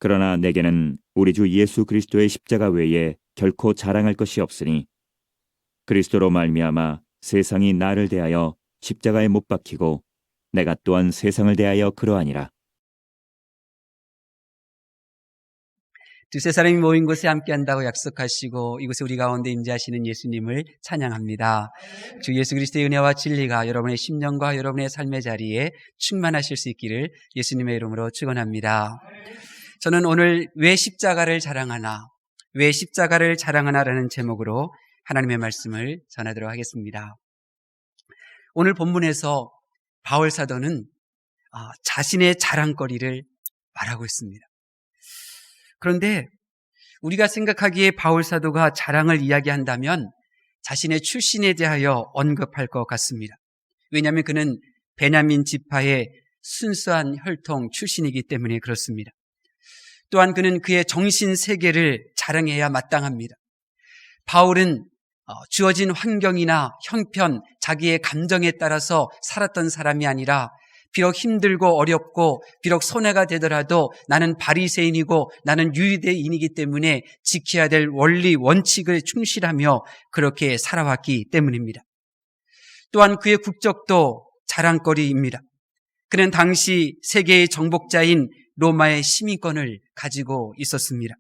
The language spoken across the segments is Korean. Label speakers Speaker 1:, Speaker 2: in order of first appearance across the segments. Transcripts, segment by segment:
Speaker 1: 그러나 내게는 우리 주 예수 그리스도의 십자가 외에 결코 자랑할 것이 없으니 그리스도로 말미암아 세상이 나를 대하여 십자가에 못 박히고 내가 또한 세상을 대하여 그러하니라.
Speaker 2: 두세 사람이 모인 곳에 함께한다고 약속하시고 이곳에 우리 가운데 임재하시는 예수님을 찬양합니다. 주 예수 그리스도의 은혜와 진리가 여러분의 심령과 여러분의 삶의 자리에 충만하실 수 있기를 예수님의 이름으로 축원합니다. 저는 오늘 왜 십자가를 자랑하나, 왜 십자가를 자랑하나라는 제목으로 하나님의 말씀을 전하도록 하겠습니다. 오늘 본문에서 바울 사도는 자신의 자랑거리를 말하고 있습니다. 그런데 우리가 생각하기에 바울 사도가 자랑을 이야기한다면 자신의 출신에 대하여 언급할 것 같습니다. 왜냐하면 그는 베냐민 지파의 순수한 혈통 출신이기 때문에 그렇습니다. 또한 그는 그의 정신 세계를 자랑해야 마땅합니다. 바울은 주어진 환경이나 형편, 자기의 감정에 따라서 살았던 사람이 아니라 비록 힘들고 어렵고 비록 손해가 되더라도 나는 바리새인이고 나는 유대인이기 때문에 지켜야 될 원리 원칙을 충실하며 그렇게 살아왔기 때문입니다. 또한 그의 국적도 자랑거리입니다. 그는 당시 세계의 정복자인 로마의 시민권을 가지고 있었습니다.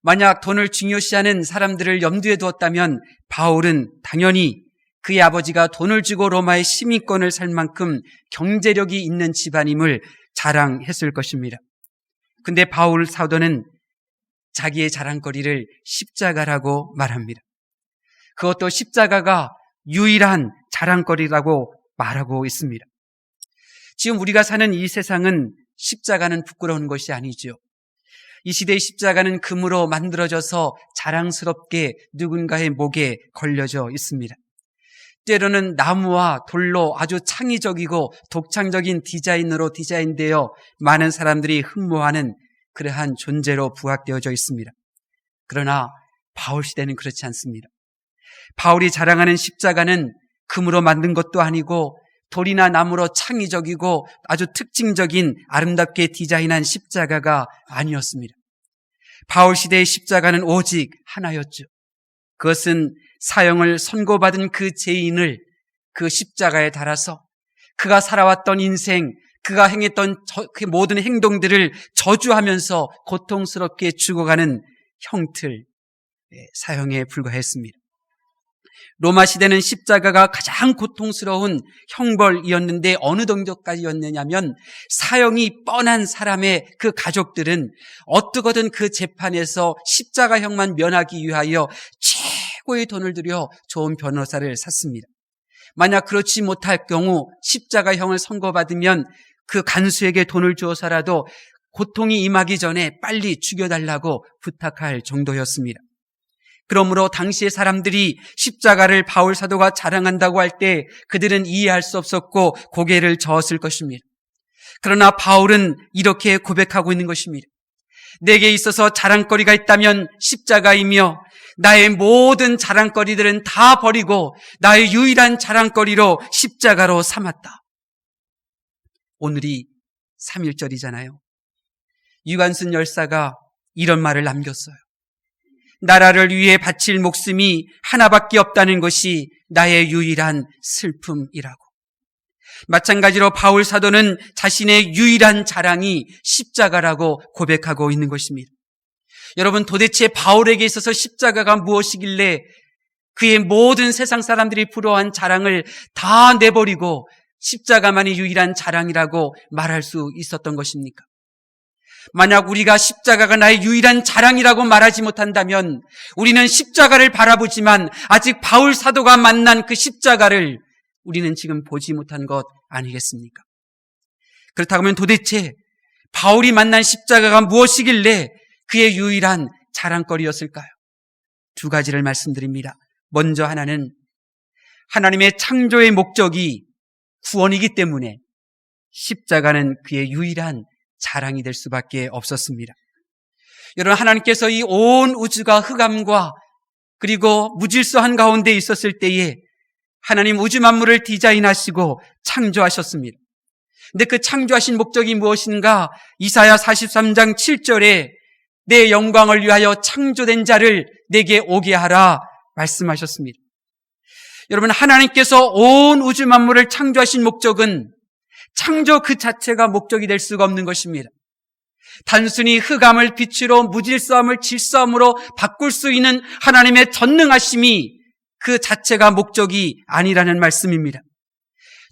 Speaker 2: 만약 돈을 중요시하는 사람들을 염두에 두었다면 바울은 당연히 그의 아버지가 돈을 주고 로마의 시민권을 살 만큼 경제력이 있는 집안임을 자랑했을 것입니다. 근데 바울 사도는 자기의 자랑거리를 십자가라고 말합니다. 그것도 십자가가 유일한 자랑거리라고 말하고 있습니다. 지금 우리가 사는 이 세상은 십자가는 부끄러운 것이 아니죠. 이 시대의 십자가는 금으로 만들어져서 자랑스럽게 누군가의 목에 걸려져 있습니다. 때로는 나무와 돌로 아주 창의적이고 독창적인 디자인으로 디자인되어 많은 사람들이 흠모하는 그러한 존재로 부각되어져 있습니다. 그러나 바울 시대는 그렇지 않습니다. 바울이 자랑하는 십자가는 금으로 만든 것도 아니고 돌이나 나무로 창의적이고 아주 특징적인 아름답게 디자인한 십자가가 아니었습니다. 바울 시대의 십자가는 오직 하나였죠. 그것은 사형을 선고받은 그 죄인을 그 십자가에 달아서 그가 살아왔던 인생, 그가 행했던 그 모든 행동들을 저주하면서 고통스럽게 죽어가는 형틀, 사형에 불과했습니다. 로마 시대는 십자가가 가장 고통스러운 형벌이었는데 어느 정도까지였느냐면 사형이 뻔한 사람의 그 가족들은 어떻게든 그 재판에서 십자가형만 면하기 위하여 최고의 돈을 들여 좋은 변호사를 샀습니다. 만약 그렇지 못할 경우 십자가형을 선고받으면 그 간수에게 돈을 주어서라도 고통이 임하기 전에 빨리 죽여달라고 부탁할 정도였습니다. 그러므로 당시의 사람들이 십자가를 바울 사도가 자랑한다고 할 때 그들은 이해할 수 없었고 고개를 저었을 것입니다. 그러나 바울은 이렇게 고백하고 있는 것입니다. 내게 있어서 자랑거리가 있다면 십자가이며 나의 모든 자랑거리들은 다 버리고 나의 유일한 자랑거리로 십자가로 삼았다. 오늘이 3.1절이잖아요. 유관순 열사가 이런 말을 남겼어요. 나라를 위해 바칠 목숨이 하나밖에 없다는 것이 나의 유일한 슬픔이라고. 마찬가지로 바울 사도는 자신의 유일한 자랑이 십자가라고 고백하고 있는 것입니다. 여러분, 도대체 바울에게 있어서 십자가가 무엇이길래 그의 모든 세상 사람들이 부러워한 자랑을 다 내버리고 십자가만이 유일한 자랑이라고 말할 수 있었던 것입니까? 만약 우리가 십자가가 나의 유일한 자랑이라고 말하지 못한다면 우리는 십자가를 바라보지만 아직 바울 사도가 만난 그 십자가를 우리는 지금 보지 못한 것 아니겠습니까? 그렇다고 하면 도대체 바울이 만난 십자가가 무엇이길래 그의 유일한 자랑거리였을까요? 두 가지를 말씀드립니다. 먼저 하나는 하나님의 창조의 목적이 구원이기 때문에 십자가는 그의 유일한 자랑이 될 수밖에 없었습니다. 여러분, 하나님께서 이 온 우주가 흑암과 그리고 무질서한 가운데 있었을 때에 하나님 우주 만물을 디자인하시고 창조하셨습니다. 근데 그 창조하신 목적이 무엇인가? 이사야 43장 7절에 내 영광을 위하여 창조된 자를 내게 오게 하라 말씀하셨습니다. 여러분, 하나님께서 온 우주 만물을 창조하신 목적은 창조 그 자체가 목적이 될 수가 없는 것입니다. 단순히 흑암을 빛으로, 무질서함을 질서함으로 바꿀 수 있는 하나님의 전능하심이 그 자체가 목적이 아니라는 말씀입니다.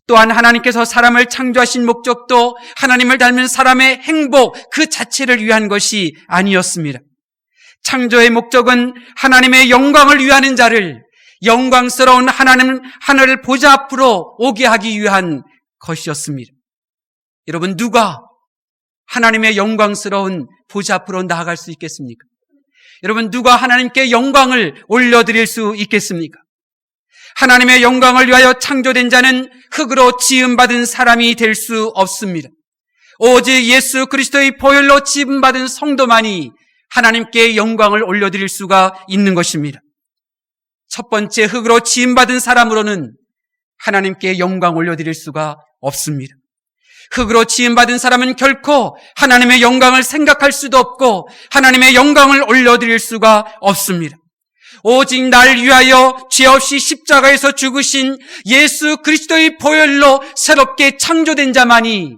Speaker 2: 또한 하나님께서 사람을 창조하신 목적도 하나님을 닮은 사람의 행복 그 자체를 위한 것이 아니었습니다. 창조의 목적은 하나님의 영광을 위하는 자를 영광스러운 하늘을 보좌 앞으로 오게 하기 위한 것이었습니다. 여러분, 누가 하나님의 영광스러운 보좌 앞으로 나아갈 수 있겠습니까? 여러분, 누가 하나님께 영광을 올려드릴 수 있겠습니까? 하나님의 영광을 위하여 창조된 자는 흙으로 지음받은 사람이 될 수 없습니다. 오직 예수 그리스도의 보혈로 지음받은 성도만이 하나님께 영광을 올려드릴 수가 있는 것입니다. 첫 번째, 흙으로 지음받은 사람으로는 하나님께 영광 올려드릴 수가 없습니다. 흙으로 지음받은 사람은 결코 하나님의 영광을 생각할 수도 없고 하나님의 영광을 올려드릴 수가 없습니다. 오직 날 위하여 죄 없이 십자가에서 죽으신 예수 그리스도의 보혈로 새롭게 창조된 자만이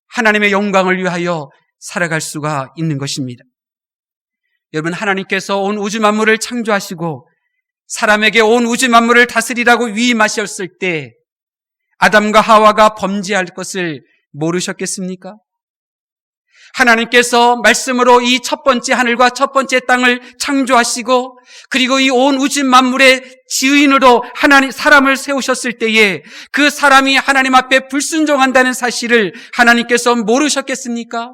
Speaker 2: 하나님의 영광을 위하여 살아갈 수가 있는 것입니다. 여러분, 하나님께서 온 우주 만물을 창조하시고 사람에게 온 우주 만물을 다스리라고 위임하셨을 때 아담과 하와가 범죄할 것을 모르셨겠습니까? 하나님께서 말씀으로 이 첫 번째 하늘과 첫 번째 땅을 창조하시고 그리고 이 온 우주 만물의 지휘인으로 사람을 세우셨을 때에 그 사람이 하나님 앞에 불순종한다는 사실을 하나님께서 모르셨겠습니까?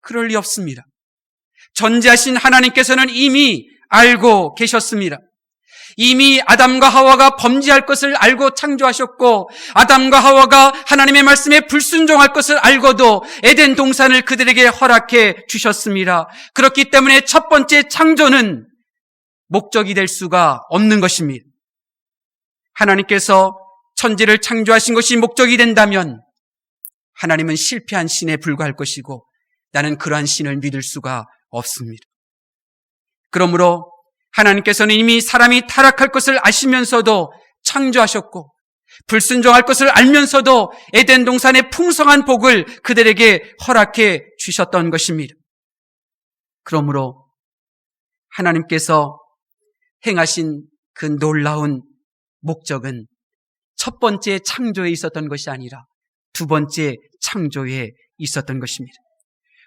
Speaker 2: 그럴 리 없습니다. 전지하신 하나님께서는 이미 알고 계셨습니다. 이미 아담과 하와가 범죄할 것을 알고 창조하셨고 아담과 하와가 하나님의 말씀에 불순종할 것을 알고도 에덴 동산을 그들에게 허락해 주셨습니다. 그렇기 때문에 첫 번째 창조는 목적이 될 수가 없는 것입니다. 하나님께서 천지를 창조하신 것이 목적이 된다면 하나님은 실패한 신에 불과할 것이고 나는 그러한 신을 믿을 수가 없습니다. 그러므로 하나님께서는 이미 사람이 타락할 것을 아시면서도 창조하셨고 불순종할 것을 알면서도 에덴 동산의 풍성한 복을 그들에게 허락해 주셨던 것입니다. 그러므로 하나님께서 행하신 그 놀라운 목적은 첫 번째 창조에 있었던 것이 아니라 두 번째 창조에 있었던 것입니다.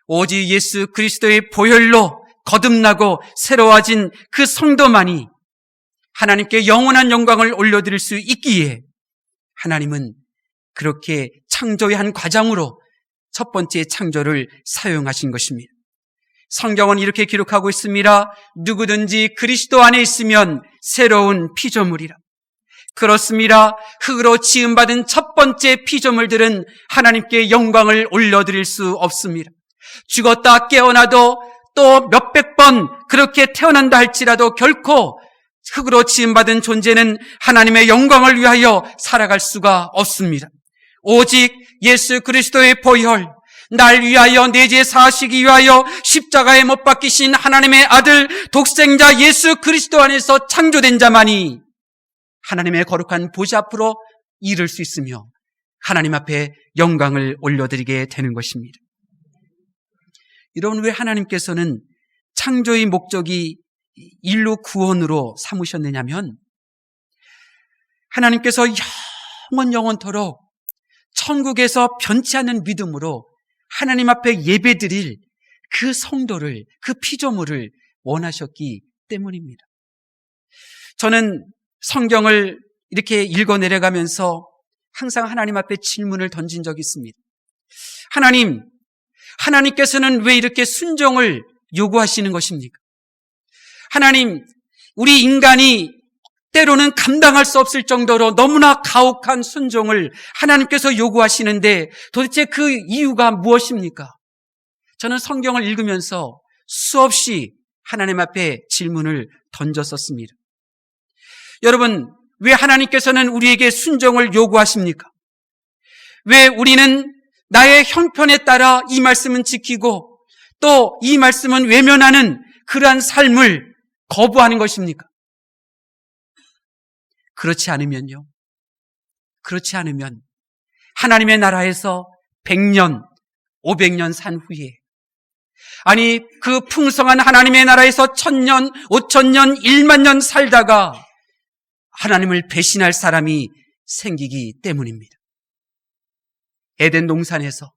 Speaker 2: 오직 예수 그리스도의 보혈로 거듭나고 새로워진 그 성도만이 하나님께 영원한 영광을 올려드릴 수 있기에 하나님은 그렇게 창조의 한 과정으로 첫 번째 창조를 사용하신 것입니다. 성경은 이렇게 기록하고 있습니다. 누구든지 그리스도 안에 있으면 새로운 피조물이라. 그렇습니다. 흙으로 지음받은 첫 번째 피조물들은 하나님께 영광을 올려드릴 수 없습니다. 죽었다 깨어나도 또 몇백 번 그렇게 태어난다 할지라도 결코 흙으로 지음받은 존재는 하나님의 영광을 위하여 살아갈 수가 없습니다. 오직 예수 그리스도의 보혈, 날 위하여 내 죄 사하시기 위하여 십자가에 못 박히신 하나님의 아들 독생자 예수 그리스도 안에서 창조된 자만이 하나님의 거룩한 보좌 앞으로 이를 수 있으며 하나님 앞에 영광을 올려드리게 되는 것입니다. 여러분, 왜 하나님께서는 창조의 목적이 인류 구원으로 삼으셨느냐면 하나님께서 영원토록 천국에서 변치 않는 믿음으로 하나님 앞에 예배드릴 그 성도를, 그 피조물을 원하셨기 때문입니다. 저는 성경을 이렇게 읽어 내려가면서 항상 하나님 앞에 질문을 던진 적이 있습니다. 하나님께서는 왜 이렇게 순종을 요구하시는 것입니까? 하나님, 우리 인간이 때로는 감당할 수 없을 정도로 너무나 가혹한 순종을 하나님께서 요구하시는데 도대체 그 이유가 무엇입니까? 저는 성경을 읽으면서 수없이 하나님 앞에 질문을 던졌었습니다. 여러분, 왜 하나님께서는 우리에게 순종을 요구하십니까? 왜 우리는 나의 형편에 따라 이 말씀은 지키고 또 이 말씀은 외면하는 그러한 삶을 거부하는 것입니까? 그렇지 않으면 하나님의 나라에서 100년, 500년 산 후에, 아니 그 풍성한 하나님의 나라에서 1000년, 5000년, 1만년 살다가 하나님을 배신할 사람이 생기기 때문입니다. 에덴 동산에서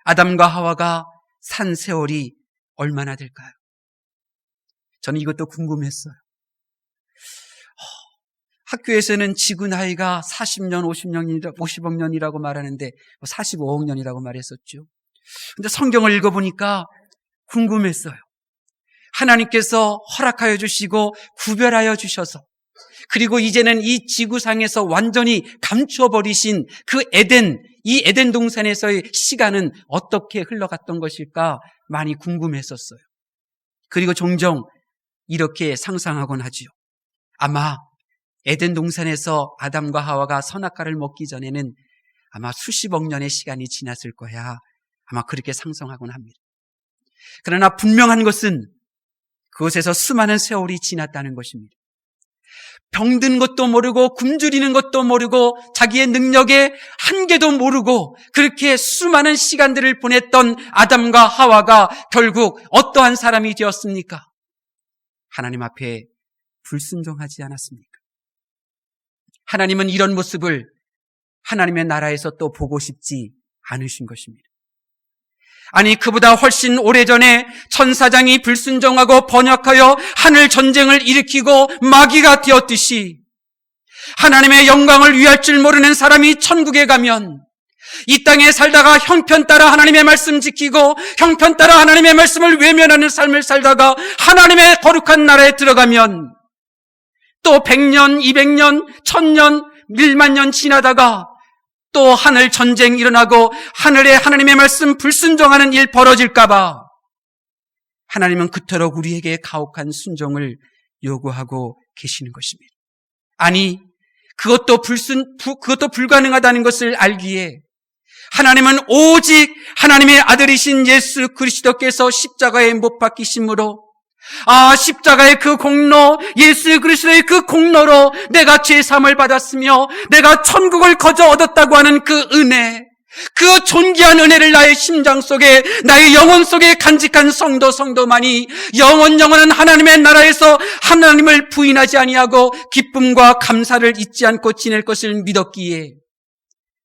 Speaker 2: 아담과 하와가 산 세월이 얼마나 될까요? 저는 이것도 궁금했어요. 학교에서는 지구 나이가 40년, 50억 년이라고 말하는데 45억 년이라고 말했었죠. 근데 성경을 읽어보니까 궁금했어요. 하나님께서 허락하여 주시고 구별하여 주셔서 그리고 이제는 이 지구상에서 완전히 감추어버리신 그 이 에덴 동산에서의 시간은 어떻게 흘러갔던 것일까 많이 궁금했었어요. 그리고 종종 이렇게 상상하곤 하지요. 아마 에덴 동산에서 아담과 하와가 선악과를 먹기 전에는 아마 수십억 년의 시간이 지났을 거야. 아마 그렇게 상상하곤 합니다. 그러나 분명한 것은 그곳에서 수많은 세월이 지났다는 것입니다. 병든 것도 모르고 굶주리는 것도 모르고 자기의 능력의 한계도 모르고 그렇게 수많은 시간들을 보냈던 아담과 하와가 결국 어떠한 사람이 되었습니까? 하나님 앞에 불순종하지 않았습니까? 하나님은 이런 모습을 하나님의 나라에서 또 보고 싶지 않으신 것입니다. 아니 그보다 훨씬 오래전에 천사장이 불순종하고 번역하여 하늘 전쟁을 일으키고 마귀가 되었듯이 하나님의 영광을 위할 줄 모르는 사람이 천국에 가면 이 땅에 살다가 형편 따라 하나님의 말씀 지키고 형편 따라 하나님의 말씀을 외면하는 삶을 살다가 하나님의 거룩한 나라에 들어가면 또 100년, 200년, 1000년, 1만년 지나다가 또 하늘 전쟁 일어나고 하늘에 하나님의 말씀 불순종하는 일 벌어질까봐 하나님은 그토록 우리에게 가혹한 순종을 요구하고 계시는 것입니다. 아니 그것도 불가능하다는 것을 알기에 하나님은 오직 하나님의 아들이신 예수 그리스도께서 십자가에 못 박히심으로 십자가의 그 공로, 예수 그리스도의 그 공로로 내가 죄사함을 받았으며 내가 천국을 거저 얻었다고 하는 그 은혜, 그 존귀한 은혜를 나의 심장 속에, 나의 영혼 속에 간직한 성도만이 영원한 하나님의 나라에서 하나님을 부인하지 아니하고 기쁨과 감사를 잊지 않고 지낼 것을 믿었기에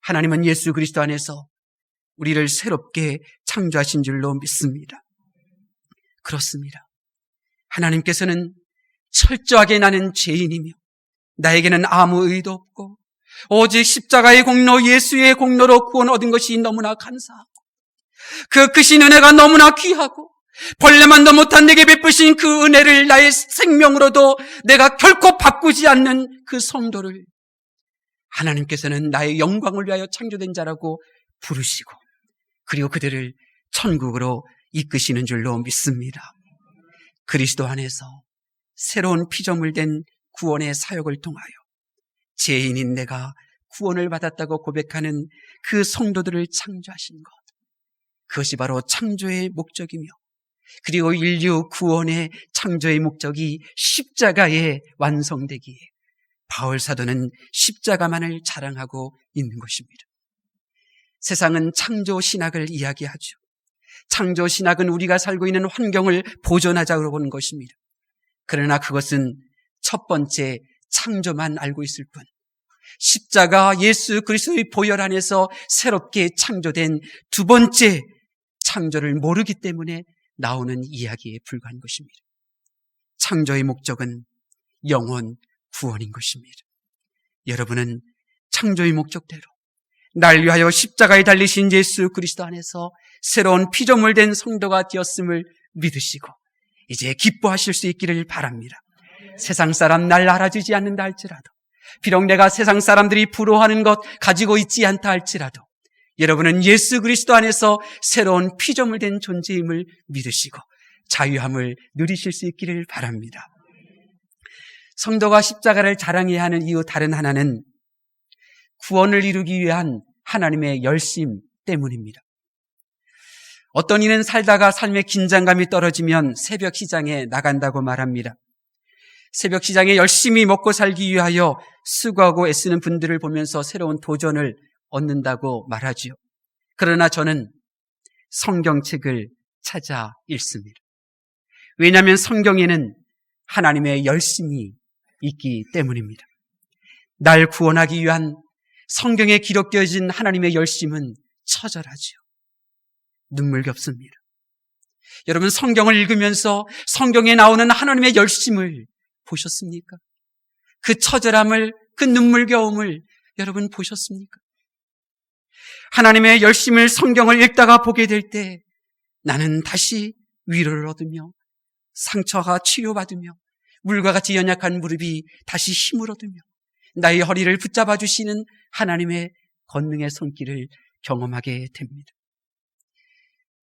Speaker 2: 하나님은 예수 그리스도 안에서 우리를 새롭게 창조하신 줄로 믿습니다. 그렇습니다. 하나님께서는 철저하게 나는 죄인이며 나에게는 아무 의도 없고 오직 십자가의 공로, 예수의 공로로 구원 얻은 것이 너무나 감사하고 그 크신 은혜가 너무나 귀하고 벌레만도 못한 내게 베푸신 그 은혜를 나의 생명으로도 내가 결코 바꾸지 않는 그 성도를 하나님께서는 나의 영광을 위하여 창조된 자라고 부르시고 그리고 그들을 천국으로 이끄시는 줄로 믿습니다. 그리스도 안에서 새로운 피조물 된 구원의 사역을 통하여 죄인인 내가 구원을 받았다고 고백하는 그 성도들을 창조하신 것, 그것이 바로 창조의 목적이며 그리고 인류 구원의 창조의 목적이 십자가에 완성되기에 바울 사도는 십자가만을 자랑하고 있는 것입니다. 세상은 창조 신학을 이야기하죠. 창조 신학은 우리가 살고 있는 환경을 보존하자고 하는 것입니다. 그러나 그것은 첫 번째 창조만 알고 있을 뿐 십자가 예수 그리스도의 보혈 안에서 새롭게 창조된 두 번째 창조를 모르기 때문에 나오는 이야기에 불과한 것입니다. 창조의 목적은 영혼 구원인 것입니다. 여러분은 창조의 목적대로 날 위하여 십자가에 달리신 예수 그리스도 안에서 새로운 피조물 된 성도가 되었음을 믿으시고 이제 기뻐하실 수 있기를 바랍니다. 세상 사람 날 알아주지 않는다 할지라도 비록 내가 세상 사람들이 부러워하는 것 가지고 있지 않다 할지라도 여러분은 예수 그리스도 안에서 새로운 피조물 된 존재임을 믿으시고 자유함을 누리실 수 있기를 바랍니다. 성도가 십자가를 자랑해야 하는 이유 다른 하나는 구원을 이루기 위한 하나님의 열심 때문입니다. 어떤 이는 살다가 삶의 긴장감이 떨어지면 새벽 시장에 나간다고 말합니다. 새벽 시장에 열심히 먹고 살기 위하여 수고하고 애쓰는 분들을 보면서 새로운 도전을 얻는다고 말하지요. 그러나 저는 성경책을 찾아 읽습니다. 왜냐하면 성경에는 하나님의 열심이 있기 때문입니다. 날 구원하기 위한 성경에 기록되어진 하나님의 열심은 처절하지요. 눈물겹습니다. 여러분, 성경을 읽으면서 성경에 나오는 하나님의 열심을 보셨습니까? 그 처절함을, 그 눈물겨움을 여러분 보셨습니까? 하나님의 열심을 성경을 읽다가 보게 될 때 나는 다시 위로를 얻으며 상처가 치료받으며 물과 같이 연약한 무릎이 다시 힘을 얻으며 나의 허리를 붙잡아 주시는 하나님의 권능의 손길을 경험하게 됩니다.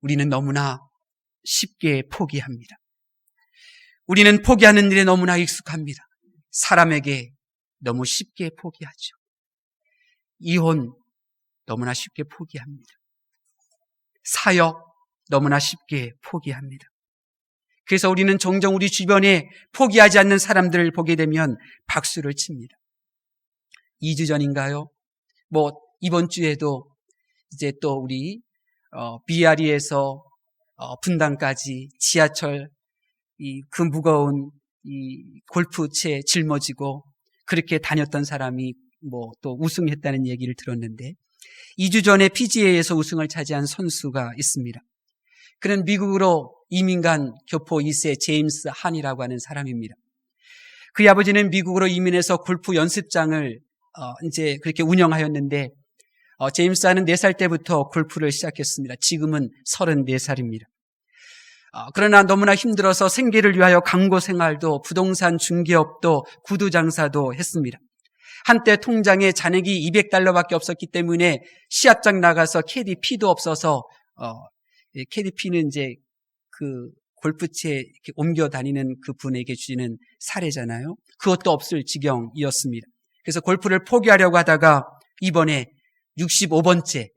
Speaker 2: 우리는 너무나 쉽게 포기합니다. 우리는 포기하는 일에 너무나 익숙합니다. 사람에게 너무 쉽게 포기하죠. 이혼 너무나 쉽게 포기합니다. 사역 너무나 쉽게 포기합니다. 그래서 우리는 종종 우리 주변에 포기하지 않는 사람들을 보게 되면 박수를 칩니다. 2주 전인가요? 이번 주에도 이제 또 우리 비아리에서 분당까지 지하철 그 무거운 이 골프채 짊어지고 그렇게 다녔던 사람이 또 우승했다는 얘기를 들었는데 2주 전에 PGA에서 우승을 차지한 선수가 있습니다. 그는 미국으로 이민간 교포 2세 제임스 한이라고 하는 사람입니다. 그의 아버지는 미국으로 이민해서 골프 연습장을 이제 그렇게 운영하였는데 제임스 한은 4살 때부터 골프를 시작했습니다. 지금은 34살입니다. 그러나 너무나 힘들어서 생계를 위하여 강고 생활도 부동산 중개업도 구두 장사도 했습니다. 한때 통장에 잔액이 $200밖에 없었기 때문에 시합장 나가서 캐디피도 없어서 캐디피는 이제 그 골프채 이렇게 옮겨 다니는 그 분에게 주시는 사례잖아요. 그것도 없을 지경이었습니다. 그래서 골프를 포기하려고 하다가 이번에 65번째에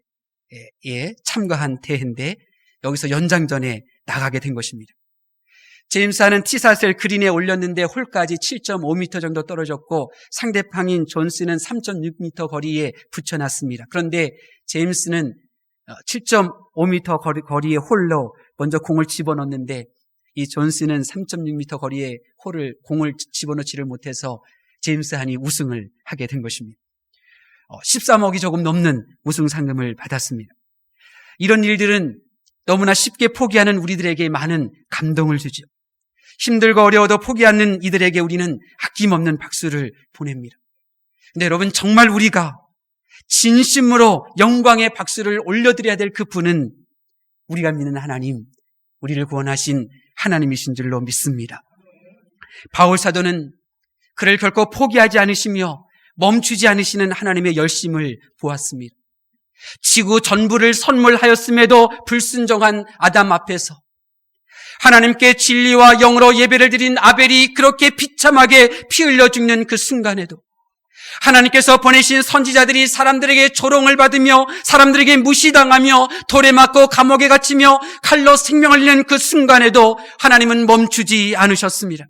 Speaker 2: 참가한 대회인데 여기서 연장전에 나가게 된 것입니다. 제임스는 티샷을 그린에 올렸는데 홀까지 7.5m 정도 떨어졌고 상대방인 존스는 3.6m 거리에 붙여놨습니다. 그런데 제임스는 7.5m 거리의 홀로 먼저 공을 집어넣는데 이 존스는 3.6m 거리의 공을 집어넣지를 못해서 제임스 한이 우승을 하게 된 것입니다. 13억이 조금 넘는 우승 상금을 받았습니다. 이런 일들은 너무나 쉽게 포기하는 우리들에게 많은 감동을 주죠. 힘들고 어려워도 포기 않는 이들에게 우리는 아낌없는 박수를 보냅니다. 근데 여러분, 정말 우리가 진심으로 영광의 박수를 올려드려야 될 그 분은 우리가 믿는 하나님, 우리를 구원하신 하나님이신 줄로 믿습니다. 바울 사도는 그를 결코 포기하지 않으시며 멈추지 않으시는 하나님의 열심을 보았습니다. 지구 전부를 선물하였음에도 불순종한 아담 앞에서 하나님께 진리와 영으로 예배를 드린 아벨이 그렇게 비참하게 피 흘려 죽는 그 순간에도 하나님께서 보내신 선지자들이 사람들에게 조롱을 받으며 사람들에게 무시당하며 돌에 맞고 감옥에 갇히며 칼로 생명을 잃는 그 순간에도 하나님은 멈추지 않으셨습니다.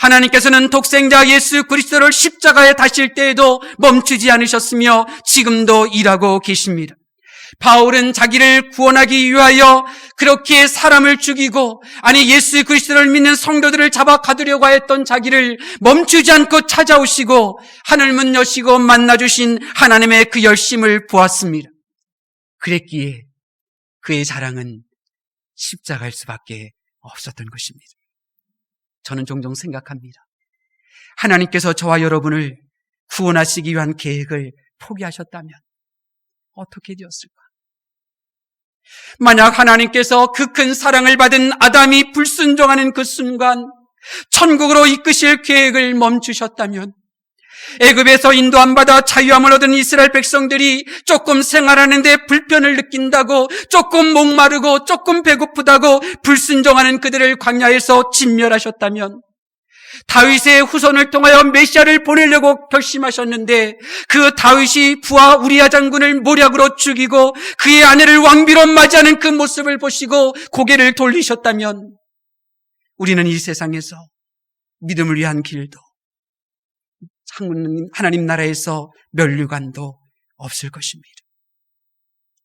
Speaker 2: 하나님께서는 독생자 예수 그리스도를 십자가에 다실 때에도 멈추지 않으셨으며 지금도 일하고 계십니다. 바울은 자기를 구원하기 위하여 그렇게 사람을 죽이고 예수 그리스도를 믿는 성도들을 잡아 가두려고 했던 자기를 멈추지 않고 찾아오시고 하늘문 여시고 만나주신 하나님의 그 열심을 보았습니다. 그랬기에 그의 자랑은 십자가일 수밖에 없었던 것입니다. 저는 종종 생각합니다. 하나님께서 저와 여러분을 구원하시기 위한 계획을 포기하셨다면 어떻게 되었을까? 만약 하나님께서 그 큰 사랑을 받은 아담이 불순종하는 그 순간 천국으로 이끄실 계획을 멈추셨다면 애굽에서 인도 안 받아 자유함을 얻은 이스라엘 백성들이 조금 생활하는데 불편을 느낀다고, 조금 목마르고 조금 배고프다고 불순종하는 그들을 광야에서 진멸하셨다면 다윗의 후손을 통하여 메시아를 보내려고 결심하셨는데 그 다윗이 부하 우리야 장군을 모략으로 죽이고 그의 아내를 왕비로 맞이하는 그 모습을 보시고 고개를 돌리셨다면 우리는 이 세상에서 믿음을 위한 길도 하나님 나라에서 면류관도 없을 것입니다.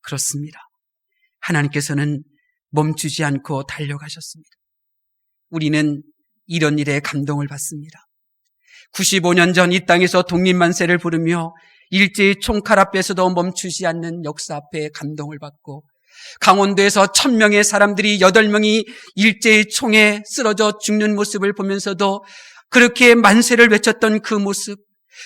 Speaker 2: 그렇습니다. 하나님께서는 멈추지 않고 달려가셨습니다. 우리는 이런 일에 감동을 받습니다. 95년 전 이 땅에서 독립만세를 부르며 일제의 총칼 앞에서도 멈추지 않는 역사 앞에 감동을 받고 강원도에서 1000명의 사람들이 8명이 일제의 총에 쓰러져 죽는 모습을 보면서도 그렇게 만세를 외쳤던 그 모습,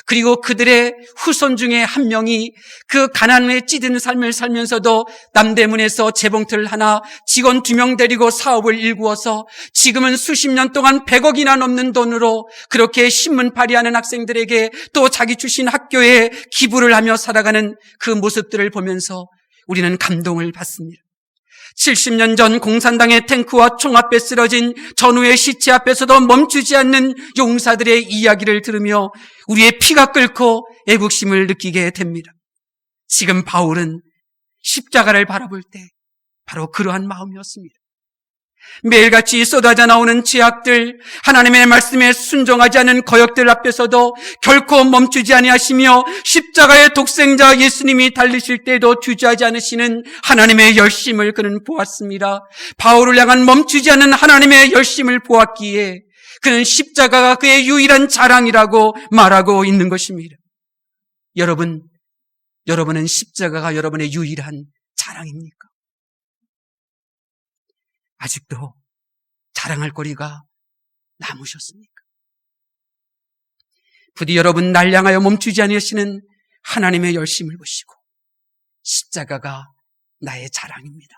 Speaker 2: 그리고 그들의 후손 중에 한 명이 그 가난에 찌든 삶을 살면서도 남대문에서 재봉틀 하나, 직원 2명 데리고 사업을 일구어서 지금은 수십 년 동안 100억이나 넘는 돈으로 그렇게 신문 발의하는 학생들에게 또 자기 출신 학교에 기부를 하며 살아가는 그 모습들을 보면서 우리는 감동을 받습니다. 70년 전 공산당의 탱크와 총 앞에 쓰러진 전우의 시체 앞에서도 멈추지 않는 용사들의 이야기를 들으며 우리의 피가 끓고 애국심을 느끼게 됩니다. 지금 바울은 십자가를 바라볼 때 바로 그러한 마음이었습니다. 매일같이 쏟아져 나오는 죄악들, 하나님의 말씀에 순종하지 않은 거역들 앞에서도 결코 멈추지 아니하시며 십자가의 독생자 예수님이 달리실 때도 주저하지 않으시는 하나님의 열심을 그는 보았습니다. 바울을 향한 멈추지 않는 하나님의 열심을 보았기에 그는 십자가가 그의 유일한 자랑이라고 말하고 있는 것입니다. 여러분은 십자가가 여러분의 유일한 자랑입니까? 아직도 자랑할 거리가 남으셨습니까? 부디 여러분 날 향하여 멈추지 않으시는 하나님의 열심을 보시고 십자가가 나의 자랑입니다.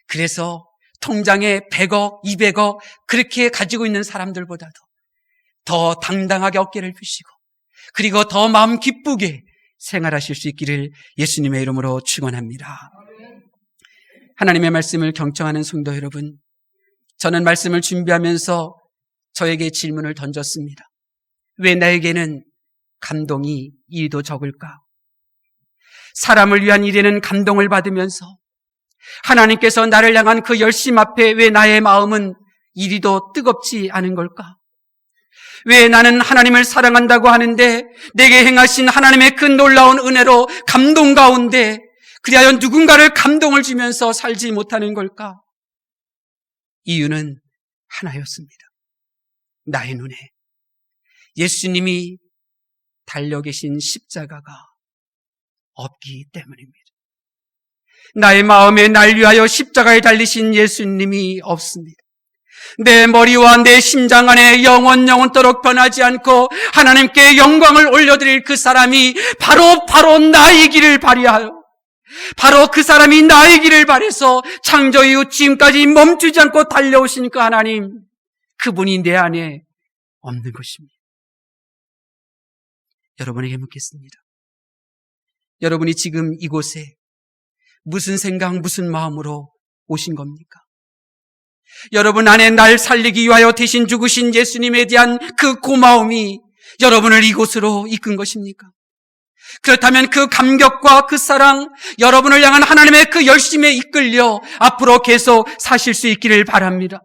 Speaker 2: 그래서 통장에 100억, 200억 그렇게 가지고 있는 사람들보다도 더 당당하게 어깨를 펴시고 그리고 더 마음 기쁘게 생활하실 수 있기를 예수님의 이름으로 축원합니다. 하나님의 말씀을 경청하는 성도 여러분, 저는 말씀을 준비하면서 저에게 질문을 던졌습니다. 왜 나에게는 감동이 이리도 적을까? 사람을 위한 일에는 감동을 받으면서 하나님께서 나를 향한 그 열심 앞에 왜 나의 마음은 이리도 뜨겁지 않은 걸까? 왜 나는 하나님을 사랑한다고 하는데 내게 행하신 하나님의 그 놀라운 은혜로 감동 가운데 그리하여 누군가를 감동을 주면서 살지 못하는 걸까? 이유는 하나였습니다. 나의 눈에 예수님이 달려 계신 십자가가 없기 때문입니다. 나의 마음에 날 위하여 십자가에 달리신 예수님이 없습니다. 내 머리와 내 심장 안에 영원토록 변하지 않고 하나님께 영광을 올려드릴 그 사람이 바로 나이기를 바라하여 바로 그 사람이 나의 길을 바라서 창조 이후 지금까지 멈추지 않고 달려오신 그 하나님, 그분이 내 안에 없는 것입니다. 여러분에게 묻겠습니다. 여러분이 지금 이곳에 무슨 생각, 무슨 마음으로 오신 겁니까? 여러분 안에 날 살리기 위하여 대신 죽으신 예수님에 대한 그 고마움이 여러분을 이곳으로 이끈 것입니까? 그렇다면 그 감격과 그 사랑, 여러분을 향한 하나님의 그 열심에 이끌려 앞으로 계속 사실 수 있기를 바랍니다.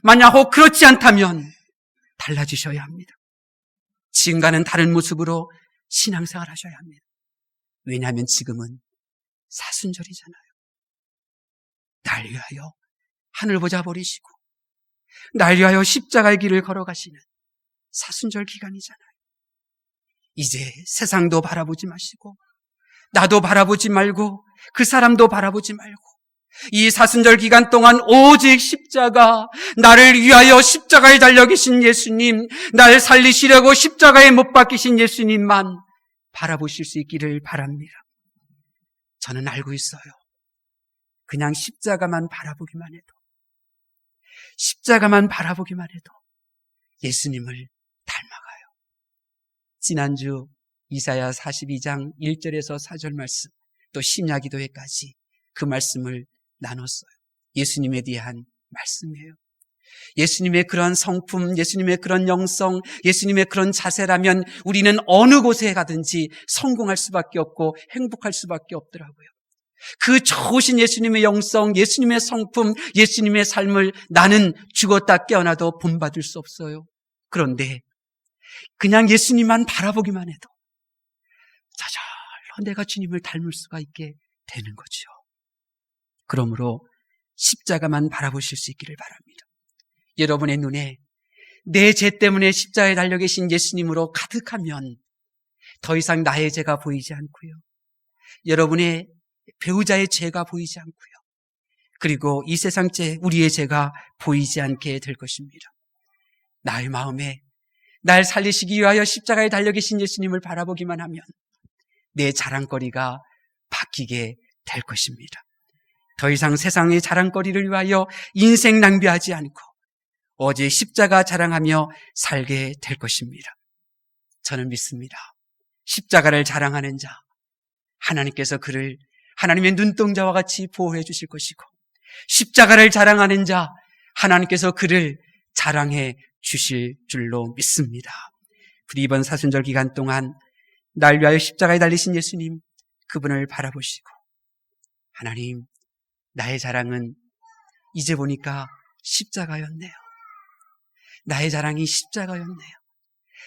Speaker 2: 만약 혹 그렇지 않다면 달라지셔야 합니다. 지금과는 다른 모습으로 신앙생활 하셔야 합니다. 왜냐하면 지금은 사순절이잖아요. 날 위하여 하늘 보자 버리시고 날 위하여 십자가의 길을 걸어가시는 사순절 기간이잖아요. 이제 세상도 바라보지 마시고 나도 바라보지 말고 그 사람도 바라보지 말고 이 사순절 기간 동안 오직 십자가, 나를 위하여 십자가에 달려 계신 예수님, 날 살리시려고 십자가에 못 박히신 예수님만 바라보실 수 있기를 바랍니다. 저는 알고 있어요. 그냥 십자가만 바라보기만 해도, 십자가만 바라보기만 해도 예수님을 닮아가요. 지난주 이사야 42장 1절에서 4절 말씀, 또 심야기도회까지 그 말씀을 나눴어요. 예수님에 대한 말씀이에요. 예수님의 그런 성품, 예수님의 그런 영성, 예수님의 그런 자세라면 우리는 어느 곳에 가든지 성공할 수밖에 없고 행복할 수밖에 없더라고요. 그 좋으신 예수님의 영성, 예수님의 성품, 예수님의 삶을 나는 죽었다 깨어나도 본받을 수 없어요. 그런데 그냥 예수님만 바라보기만 해도 저절로 내가 주님을 닮을 수가 있게 되는 거죠. 그러므로 십자가만 바라보실 수 있기를 바랍니다. 여러분의 눈에 내 죄 때문에 십자가에 달려 계신 예수님으로 가득하면 더 이상 나의 죄가 보이지 않고요. 여러분의 배우자의 죄가 보이지 않고요. 그리고 이 세상 죄, 우리의 죄가 보이지 않게 될 것입니다. 나의 마음에 날 살리시기 위하여 십자가에 달려 계신 예수님을 바라보기만 하면 내 자랑거리가 바뀌게 될 것입니다. 더 이상 세상의 자랑거리를 위하여 인생 낭비하지 않고 오직 십자가 자랑하며 살게 될 것입니다. 저는 믿습니다. 십자가를 자랑하는 자, 하나님께서 그를 하나님의 눈동자와 같이 보호해 주실 것이고, 십자가를 자랑하는 자, 하나님께서 그를 자랑해 주실 줄로 믿습니다. 우리 이번 사순절 기간 동안 날 위하여 십자가에 달리신 예수님, 그분을 바라보시고, 하나님, 나의 자랑은 이제 보니까 십자가였네요. 나의 자랑이 십자가였네요.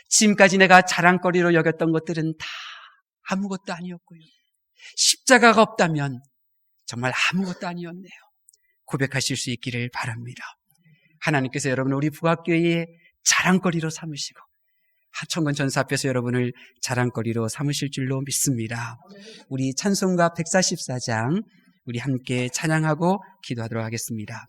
Speaker 2: 지금까지 내가 자랑거리로 여겼던 것들은 다 아무것도 아니었고요. 십자가가 없다면 정말 아무것도 아니었네요. 고백하실 수 있기를 바랍니다. 하나님께서 여러분을 우리 부학교의 자랑거리로 삼으시고 하천군 전사 앞에서 여러분을 자랑거리로 삼으실 줄로 믿습니다. 우리 찬송가 144장 우리 함께 찬양하고 기도하도록 하겠습니다.